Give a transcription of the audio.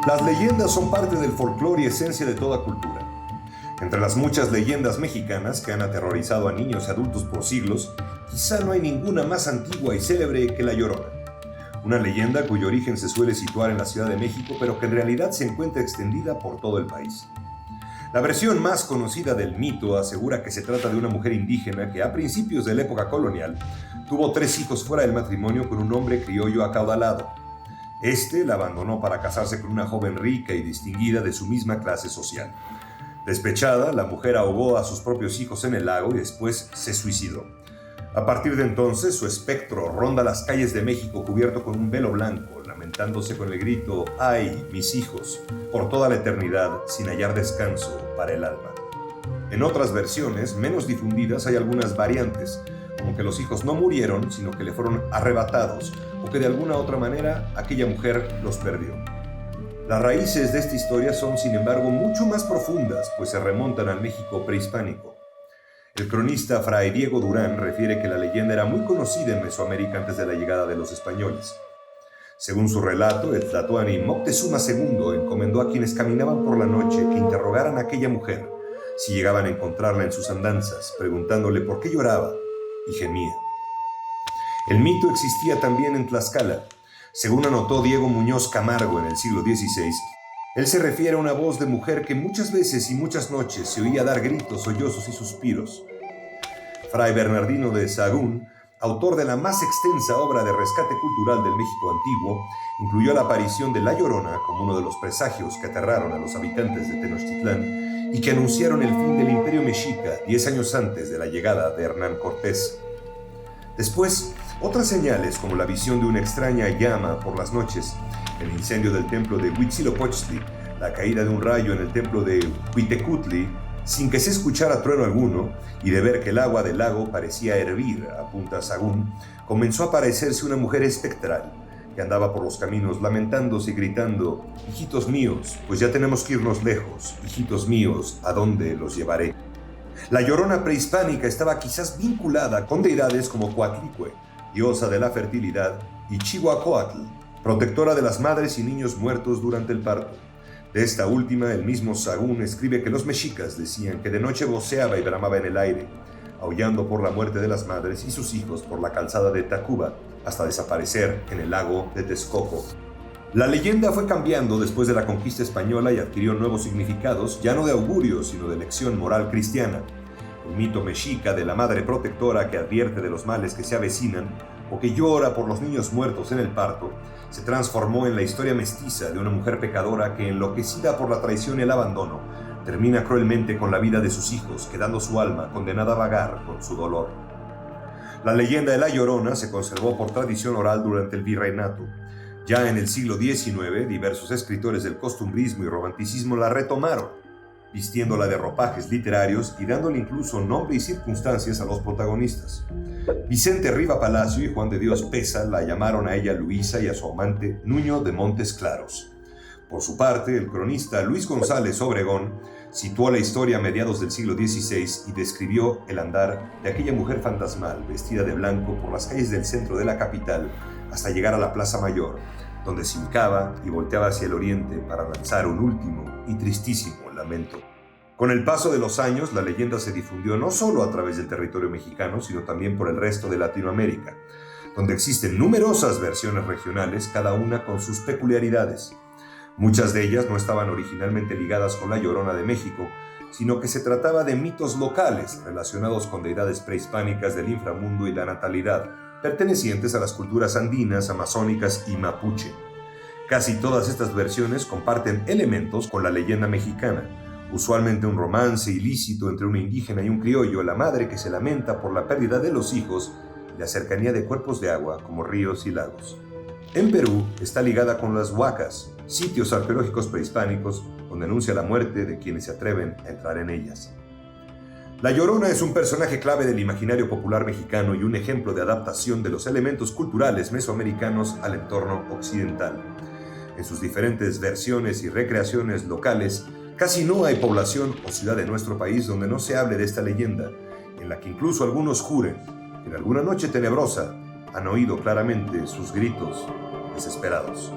Las leyendas son parte del folclore y esencia de toda cultura. Entre las muchas leyendas mexicanas que han aterrorizado a niños y adultos por siglos, quizá no hay ninguna más antigua y célebre que La Llorona. Una leyenda cuyo origen se suele situar en la Ciudad de México, pero que en realidad se encuentra extendida por todo el país. La versión más conocida del mito asegura que se trata de una mujer indígena que a principios de la época colonial tuvo 3 hijos fuera del matrimonio con un hombre criollo acaudalado. Este la abandonó para casarse con una joven rica y distinguida de su misma clase social. Despechada, la mujer ahogó a sus propios hijos en el lago y después se suicidó. A partir de entonces, su espectro ronda las calles de México cubierto con un velo blanco, lamentándose con el grito «¡Ay, mis hijos!» por toda la eternidad, sin hallar descanso para el alma. En otras versiones, menos difundidas, hay algunas variantes, como que los hijos no murieron, sino que le fueron arrebatados, o que de alguna otra manera aquella mujer los perdió. Las raíces de esta historia son, sin embargo, mucho más profundas, pues se remontan al México prehispánico. El cronista Fray Diego Durán refiere que la leyenda era muy conocida en Mesoamérica antes de la llegada de los españoles. Según su relato, el tlatoani Moctezuma II encomendó a quienes caminaban por la noche que interrogaran a aquella mujer si llegaban a encontrarla en sus andanzas, preguntándole por qué lloraba y gemía. El mito existía también en Tlaxcala. Según anotó Diego Muñoz Camargo en el siglo XVI, él se refiere a una voz de mujer que muchas veces y muchas noches se oía dar gritos, sollozos y suspiros. Fray Bernardino de Sahagún, autor de la más extensa obra de rescate cultural del México antiguo, incluyó la aparición de La Llorona como uno de los presagios que aterraron a los habitantes de Tenochtitlán y que anunciaron el fin del Imperio Mexica 10 años antes de la llegada de Hernán Cortés. Después, otras señales como la visión de una extraña llama por las noches, el incendio del templo de Huitzilopochtli, la caída de un rayo en el templo de Huitecutli, sin que se escuchara trueno alguno, y de ver que el agua del lago parecía hervir, apunta Sahagún, comenzó a aparecerse una mujer espectral, que andaba por los caminos lamentándose y gritando: «Hijitos míos, pues ya tenemos que irnos lejos, hijitos míos, ¿a dónde los llevaré?». La Llorona prehispánica estaba quizás vinculada con deidades como Coatlicue, diosa de la fertilidad, y Chihuacoatl, protectora de las madres y niños muertos durante el parto. De esta última, el mismo Sahagún escribe que los mexicas decían que de noche voceaba y bramaba en el aire, aullando por la muerte de las madres y sus hijos por la calzada de Tacuba, hasta desaparecer en el lago de Texcoco. La leyenda fue cambiando después de la conquista española y adquirió nuevos significados, ya no de augurio, sino de lección moral cristiana. El mito mexica de la madre protectora que advierte de los males que se avecinan, o que llora por los niños muertos en el parto, se transformó en la historia mestiza de una mujer pecadora que, enloquecida por la traición y el abandono, termina cruelmente con la vida de sus hijos, quedando su alma condenada a vagar con su dolor. La leyenda de La Llorona se conservó por tradición oral durante el virreinato. Ya en el siglo XIX, diversos escritores del costumbrismo y romanticismo la retomaron, vistiéndola de ropajes literarios y dándole incluso nombre y circunstancias a los protagonistas. Vicente Riva Palacio y Juan de Dios Peza la llamaron a ella Luisa y a su amante Nuño de Montes Claros. Por su parte, el cronista Luis González Obregón situó la historia a mediados del siglo XVI y describió el andar de aquella mujer fantasmal vestida de blanco por las calles del centro de la capital hasta llegar a la Plaza Mayor, donde se hincaba y volteaba hacia el oriente para lanzar un último y tristísimo lamento. Con el paso de los años, la leyenda se difundió no solo a través del territorio mexicano, sino también por el resto de Latinoamérica, donde existen numerosas versiones regionales, cada una con sus peculiaridades. Muchas de ellas no estaban originalmente ligadas con la Llorona de México, sino que se trataba de mitos locales relacionados con deidades prehispánicas del inframundo y la natalidad, pertenecientes a las culturas andinas, amazónicas y mapuche. Casi todas estas versiones comparten elementos con la leyenda mexicana, usualmente un romance ilícito entre una indígena y un criollo, la madre que se lamenta por la pérdida de los hijos y la cercanía de cuerpos de agua como ríos y lagos. En Perú está ligada con las huacas, sitios arqueológicos prehispánicos donde anuncia la muerte de quienes se atreven a entrar en ellas. La Llorona es un personaje clave del imaginario popular mexicano y un ejemplo de adaptación de los elementos culturales mesoamericanos al entorno occidental. En sus diferentes versiones y recreaciones locales, casi no hay población o ciudad de nuestro país donde no se hable de esta leyenda, en la que incluso algunos juren que en alguna noche tenebrosa han oído claramente sus gritos desesperados.